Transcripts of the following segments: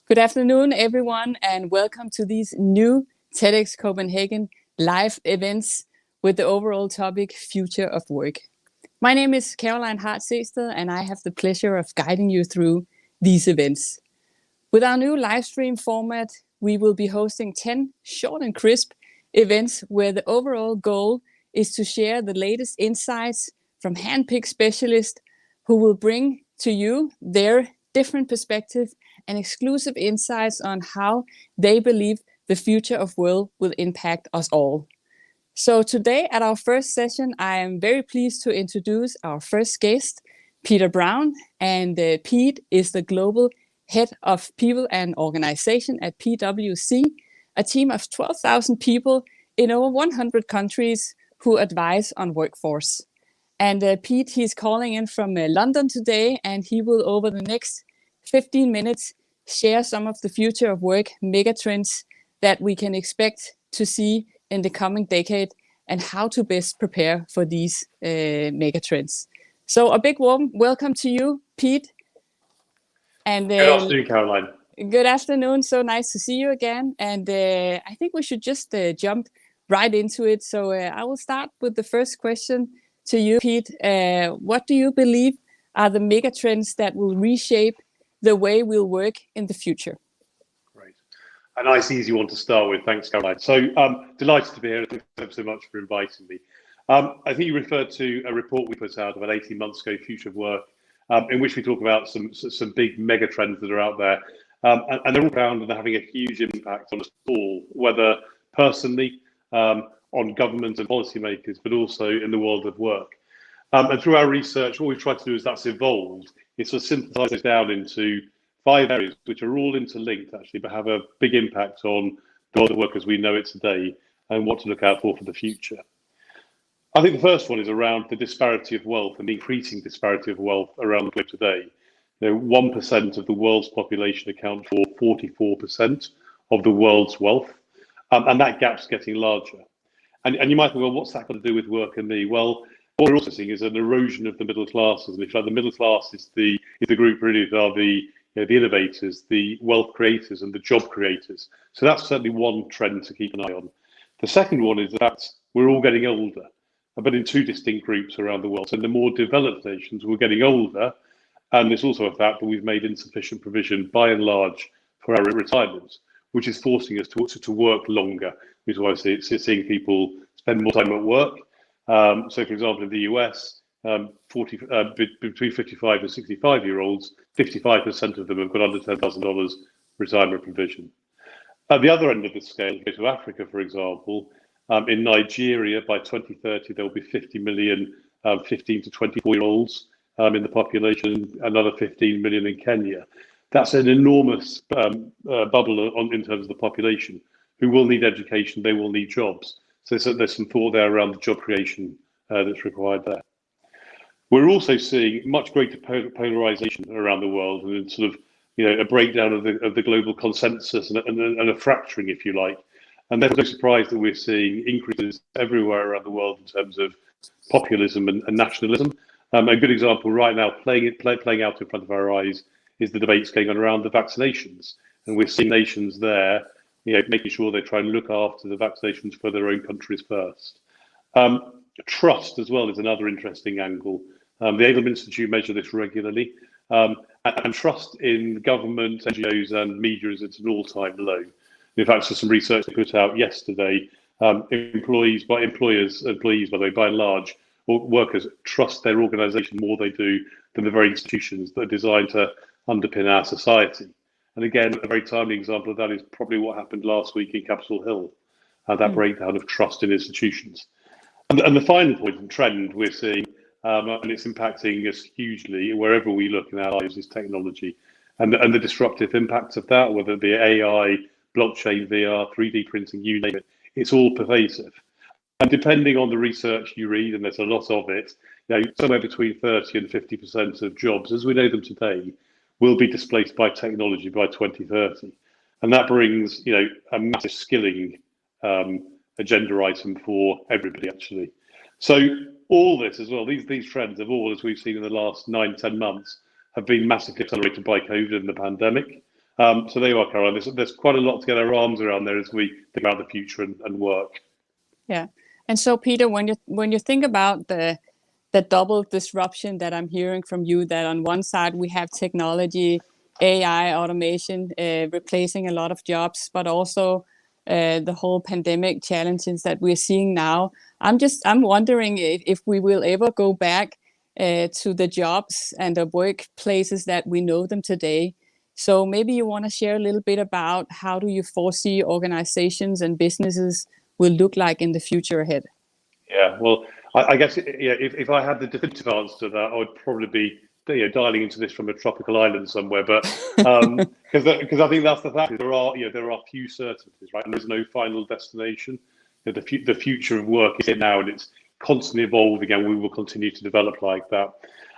Good afternoon, everyone, and welcome to these new TEDx Copenhagen live events with the overall topic, Future of Work. My name is Caroline Hart-Sehsted, and I have the pleasure of guiding you through these events. With our new live stream format, we will be hosting 10 short and crisp events where the overall goal is to share the latest insights from handpicked specialists who will bring to you their different perspective and exclusive insights on how they believe the future of work will impact us all. So today at our first session, I am very pleased to introduce our first guest, Peter Brown. And Pete is the Global Head of People and Organization at PwC, a team of 12,000 people in over 100 countries who advise on workforce. And Pete, he's calling in from London today, and he will, over the next 15 minutes, share some of the future of work megatrends that we can expect to see in the coming decade and how to best prepare for these megatrends. So a big warm welcome to you, Pete. And good afternoon, Caroline. Good afternoon. So nice to see you again. And I think we should just jump right into it. So I will start with the first question to you, Pete. What do you believe are the megatrends that will reshape the way we'll work in the future? Great. A nice, easy one to start with. Thanks, Caroline. So delighted to be here. Thanks so much for inviting me. I think you referred to a report we put out about 18 months ago, Future of Work, in which we talk about some big mega trends that are out there. And they're all around and they're having a huge impact on us all, whether personally, on government and policymakers, but also in the world of work. And through our research, what we've tried to do is that's evolved. It's sort of synthesise it down into 5 areas, which are all interlinked actually, but have a big impact on the world of work as we know it today and what to look out for the future. I think the first one is around the disparity of wealth and the increasing disparity of wealth around the globe today. 1% of the world's population account for 44% of the world's wealth, and that gap's getting larger. And you might think, well, what's that got to do with work and me? Well, what we're also seeing is an erosion of the middle classes, and if like the middle class is the group really that are the innovators, the wealth creators, and the job creators. So that's certainly one trend to keep an eye on. The second one is that we're all getting older, but in 2 distinct groups around the world. So in the more developed nations, we're getting older, and there's also a fact that we've made insufficient provision, by and large, for our retirement, which is forcing us to work longer. Which is why I see seeing people spend more time at work. So, for example, in the US, between 55 and 65-year-olds, 55% of them have got under $10,000 retirement provision. At the other end of the scale, go to Africa, for example, in Nigeria, by 2030, there will be 50 million 15 to 24-year-olds in the population, another 15 million in Kenya. That's an enormous bubble in terms of the population who will need education, they will need jobs. So there's some thought there around the job creation that's required there. We're also seeing much greater polarization around the world, and sort of a breakdown of the global consensus and a fracturing, if you like. And therefore, no surprise that we're seeing increases everywhere around the world in terms of populism and nationalism. A good example right now, playing out in front of our eyes, is the debates going on around the vaccinations, and we're seeing nations there making sure they try and look after the vaccinations for their own countries first. Trust as well is another interesting angle. The Edelman Institute measure this regularly, and trust in government, NGOs and media is at an all-time low. In fact, there's some research put out yesterday, employees, by and large, or workers trust their organisation more they do than the very institutions that are designed to underpin our society. And again, a very timely example of that is probably what happened last week in Capitol Hill, that breakdown of trust in institutions. And the final point and trend we're seeing, and it's impacting us hugely wherever we look in our lives, is technology and the disruptive impacts of that, whether it be AI, blockchain, VR, 3D printing, you name it, it's all pervasive. And depending on the research you read, and there's a lot of it, somewhere between 30 and 50% of jobs, as we know them today, will be displaced by technology by 2030. And that brings, a massive skilling agenda item for everybody, actually. So all this as well, these trends of all, as we've seen in the last 9-10 months, have been massively accelerated by COVID and the pandemic. So there you are, Caroline. There's quite a lot to get our arms around there as we think about the future and work. Yeah. And so, Peter, when you think about the double disruption that I'm hearing from you, that on one side we have technology, AI, automation replacing a lot of jobs, but also the whole pandemic challenges that we're seeing now. I'm wondering if we will ever go back to the jobs and the workplaces that we know them today. So maybe you want to share a little bit about how do you foresee organizations and businesses will look like in the future ahead? Yeah, well, I guess if I had the definitive answer to that, I would probably be dialing into this from a tropical island somewhere. But because I think that's the fact. There are few certainties, right? And there's no final destination. The future of work is here now, and it's constantly evolving, and we will continue to develop like that.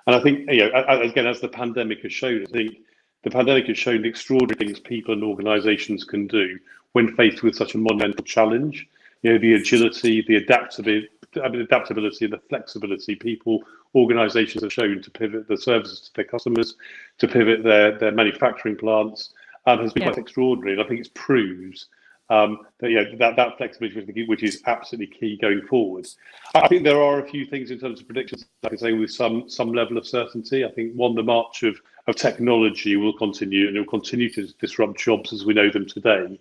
And I think again, as the pandemic has shown, I think the pandemic has shown the extraordinary things people and organisations can do when faced with such a monumental challenge. The agility, the adaptability, and the flexibility organisations have shown to pivot the services to their customers, to pivot their manufacturing plants, has been quite extraordinary. And I think it proves that flexibility, which is absolutely key going forward. I think there are a few things in terms of predictions, like I say, with some level of certainty. I think the march of technology will continue, and it will continue to disrupt jobs as we know them today,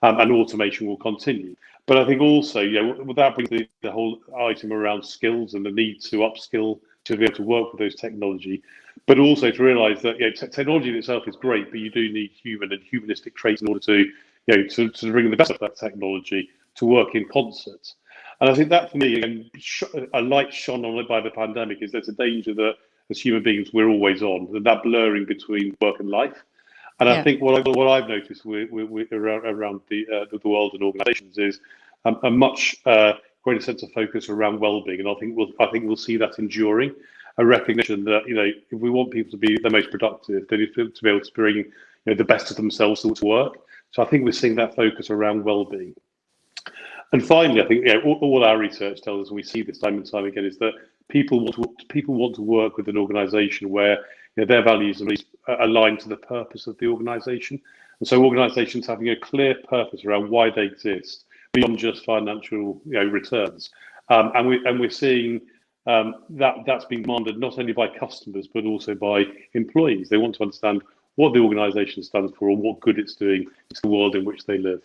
and automation will continue. But I think also, that brings the whole item around skills and the need to upskill to be able to work with those technology, but also to realise that technology in itself is great, but you do need human and humanistic traits in order to to bring the best of that technology to work in concert. And I think that, for me, again, a light shone on it by the pandemic, is there's a danger that as human beings we're always on, that blurring between work and life. And I think what I've noticed around the world and organisations is a much greater sense of focus around well-being, and I think we'll see that enduring. A recognition that if we want people to be the most productive, they need to be able to bring the best of themselves to work. So I think we're seeing that focus around well-being. And finally, I think all our research tells us, and we see this time and time again, is that people want to work with an organisation where their values are aligned to the purpose of the organisation. And so organisations having a clear purpose around why they exist beyond just financial returns. And we're seeing that's being demanded not only by customers but also by employees. They want to understand what the organisation stands for and what good it's doing to the world in which they live.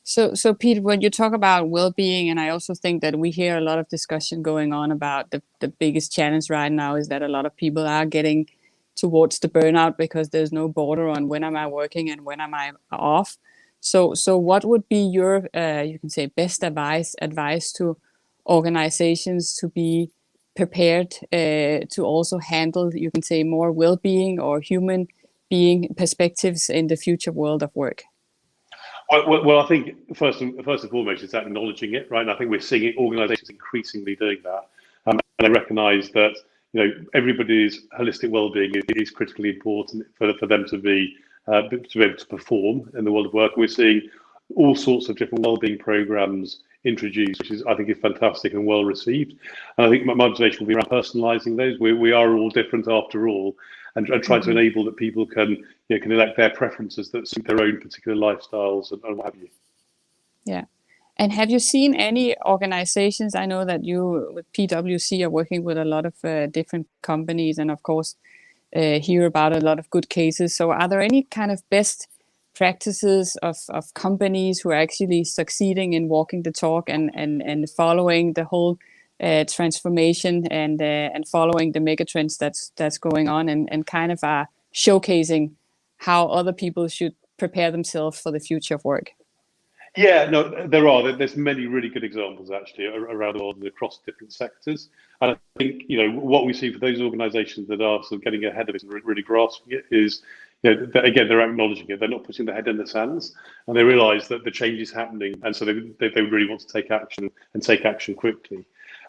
So Pete, when you talk about well-being, and I also think that we hear a lot of discussion going on about the biggest challenge right now is that a lot of people are getting towards the burnout because there's no border on when am I working and when am I off. So what would be your, you can say, best advice to organizations to be prepared to also handle, you can say, more well-being or human being perspectives in the future world of work? Well, I think first and foremost, it's acknowledging it, right? And I think we're seeing organisations increasingly doing that, and they recognise that everybody's holistic well-being is critically important for them to be able to perform in the world of work. We're seeing all sorts of different well-being programs introduced, which I think is fantastic and well received. And I think my observation will be around personalising those. We are all different after all, and trying to enable that people can elect their preferences that suit their own particular lifestyles and what have you. Yeah. And have you seen any organizations? I know that you with PwC are working with a lot of different companies, and of course hear about a lot of good cases. So are there any kind of best practices of companies who are actually succeeding in walking the talk and following the whole transformation and following the megatrends that's going on, and kind of are showcasing how other people should prepare themselves for the future of work? Yeah, no, there are. There's many really good examples actually around the world and across different sectors. And I think what we see for those organisations that are sort of getting ahead of it and really grasping it is, again, they're acknowledging it. They're not putting their head in the sands, and they realise that the change is happening, and so they really want to take action and take action quickly.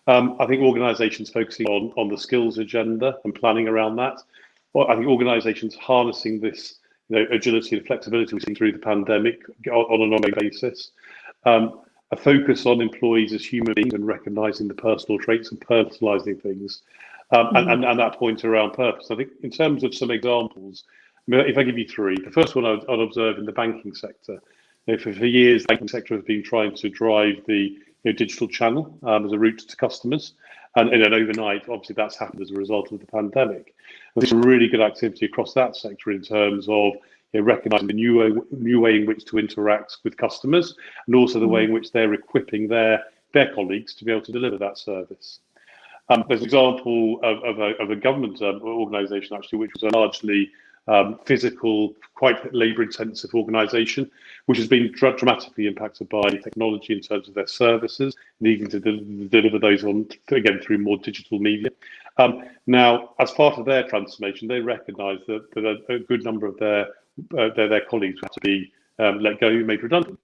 I think organisations focusing on the skills agenda and planning around that. Well, I think organisations harnessing this agility and flexibility we've seen through the pandemic on an ongoing basis. A focus on employees as human beings and recognising the personal traits and personalising things. And that point around purpose. I think in terms of some examples, mean, if I give you three, the first one I'd observe in the banking sector. For years, the banking sector has been trying to drive the digital channel as a route to customers. And then overnight, obviously, that's happened as a result of the pandemic. And there's a really good activity across that sector in terms of recognising the new way in which to interact with customers, and also the way in which they're equipping their colleagues to be able to deliver that service. There's an example of a government organisation, actually, which was a largely physical, quite labour-intensive organisation, which has been dramatically impacted by technology in terms of their services, needing to deliver those on, again, through more digital media. Now, as part of their transformation, they recognise that a good number of their colleagues had to be let go, made redundant.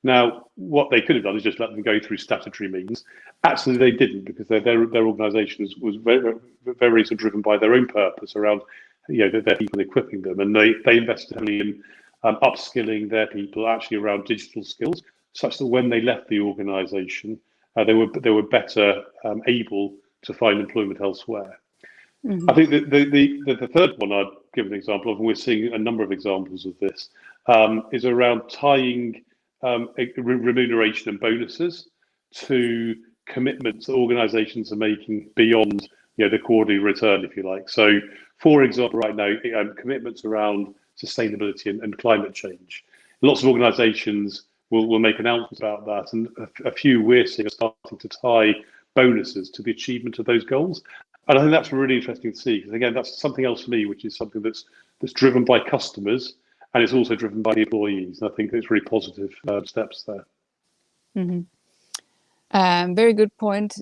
Now, what they could have done is just let them go through statutory means. Actually, they didn't, because their organisation was very, very sort of driven by their own purpose around their people, equipping them, and they invested heavily in upskilling their people actually around digital skills, such that when they left the organisation, they were better able to find employment elsewhere. Mm-hmm. I think the third one I'd give an example of, and we're seeing a number of examples of this, is around tying remuneration and bonuses to commitments that organisations are making beyond the quarterly return, if you like. So, for example, right now, commitments around sustainability and climate change. Lots of organisations will make announcements about that, and a few we're seeing are starting to tie bonuses to the achievement of those goals. And I think that's really interesting to see, because again, that's something else for me, which is something that's driven by customers, and it's also driven by the employees. And I think it's really positive steps there. Mm-hmm. Very good point,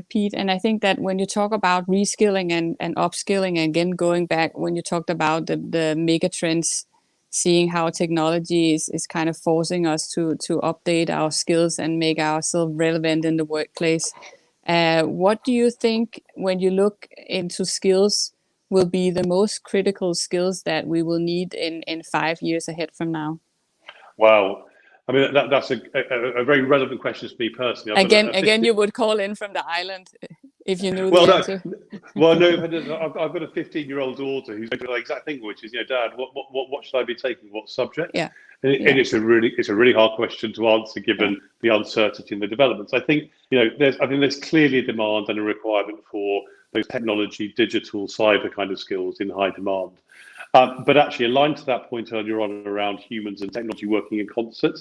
Pete. And I think that when you talk about reskilling and upskilling, again, going back when you talked about the megatrends, seeing how technology is kind of forcing us to update our skills and make ourselves relevant in the workplace. What do you think, when you look into skills, will be the most critical skills that we will need in 5 years ahead from now? Wow. I mean, that's a very relevant question to me personally. Again, you would call in from the island if you knew the answer. Well, no, I've got a 15-year-old daughter who's doing the exact thing, which is, Dad, what should I be taking? What subject? Yeah. And it's a really hard question to answer, given the uncertainty in the developments. I think there's clearly a demand and a requirement for those technology, digital, cyber kind of skills in high demand. But actually, aligned to that point earlier on around humans and technology working in concert,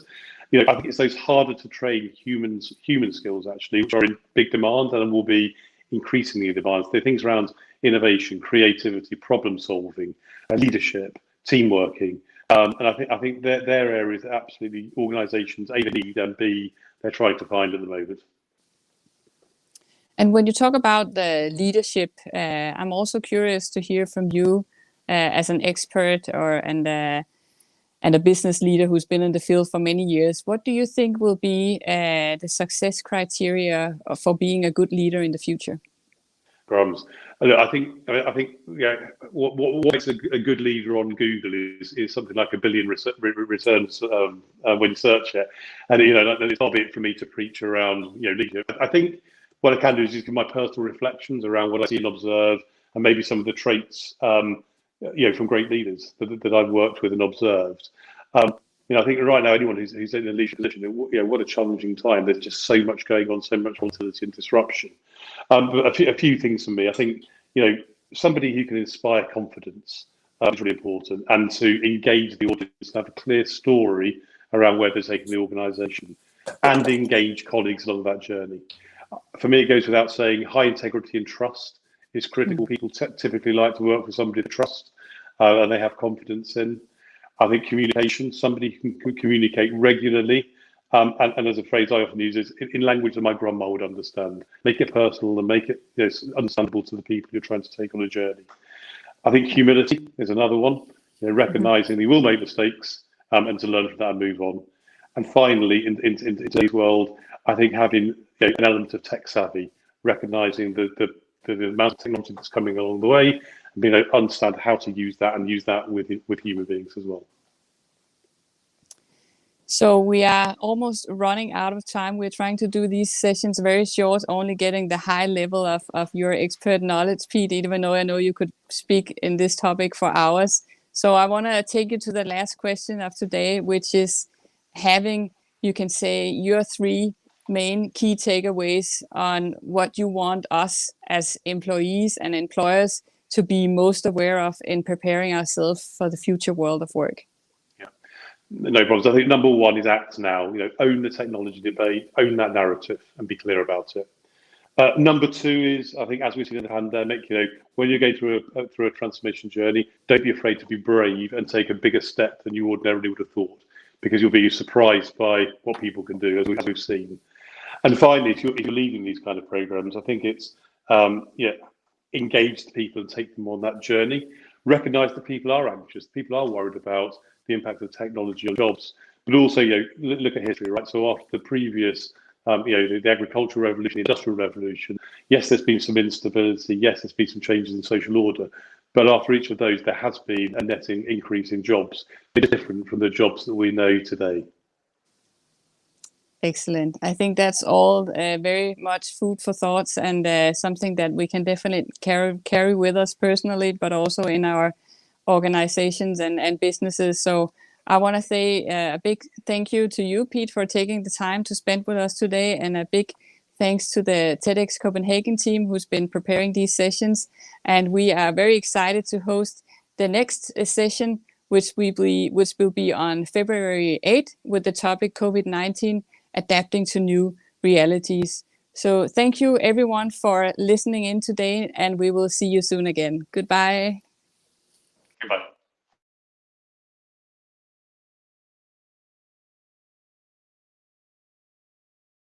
I think it's those harder to train human skills, actually, which are in big demand and will be increasingly in demand. They're things around innovation, creativity, problem solving, leadership, team working. And I think they're areas that absolutely organisations A, need, and B, they're trying to find at the moment. And when you talk about the leadership, I'm also curious to hear from you as an expert and a business leader who's been in the field for many years. What do you think will be the success criteria for being a good leader in the future? Grams. I think what makes a good leader on Google is something like 1 billion returns when you search it, and it's not it for me to preach around leadership. I think what I can do is just give my personal reflections around what I see and observe, and maybe some of the traits from great leaders that I've worked with and observed. I think right now, anyone who's in a leadership position, what a challenging time. There's just so much going on, so much volatility and disruption. But a few things for me. I think, somebody who can inspire confidence is really important, and to engage the audience, to have a clear story around where they're taking the organisation, and engage colleagues along that journey. For me, it goes without saying, high integrity and trust is critical. People typically like to work with somebody they trust and they have confidence in. I think communication, somebody who can communicate regularly, and as a phrase I often use is in language that my grandma would understand. Make it personal and make it understandable to the people you're trying to take on a journey. I think humility is another one, recognising you will make mistakes and to learn from that and move on. And finally, in today's world, I think having an element of tech savvy, recognising the amount of technology that's coming along the way, and being able to understand how to use that and use that with human beings as well. So we are almost running out of time. We're trying to do these sessions very short, only getting the high level of your expert knowledge, Pete, even though I know you could speak in this topic for hours. So I want to take you to the last question of today, which is having, you can say, your 3 main key takeaways on what you want us as employees and employers to be most aware of in preparing ourselves for the future world of work. Yeah, no problems. I think number 1 is act now. Own the technology debate, own that narrative, and be clear about it. Number 2 is, I think, as we've seen in the pandemic, when you're going through a transformation journey, don't be afraid to be brave and take a bigger step than you ordinarily would have thought, because you'll be surprised by what people can do, as we've seen. And finally, if you're leading these kind of programs, I think it's engage the people and take them on that journey. Recognize that people are anxious, people are worried about the impact of technology on jobs, but also look at history, right? So after the previous the agricultural revolution, the industrial revolution, yes, there's been some instability, yes, there's been some changes in social order, but after each of those, there has been a net increase in jobs. It's different from the jobs that we know today. Excellent. I think that's all very much food for thoughts, and something that we can definitely carry with us personally, but also in our organizations and businesses. So I want to say a big thank you to you, Pete, for taking the time to spend with us today, and a big thanks to the TEDx Copenhagen team who's been preparing these sessions. And we are very excited to host the next session, which will be on February 8th with the topic COVID-19, adapting to new realities. So thank you everyone for listening in today, and we will see you soon again. Goodbye. Goodbye.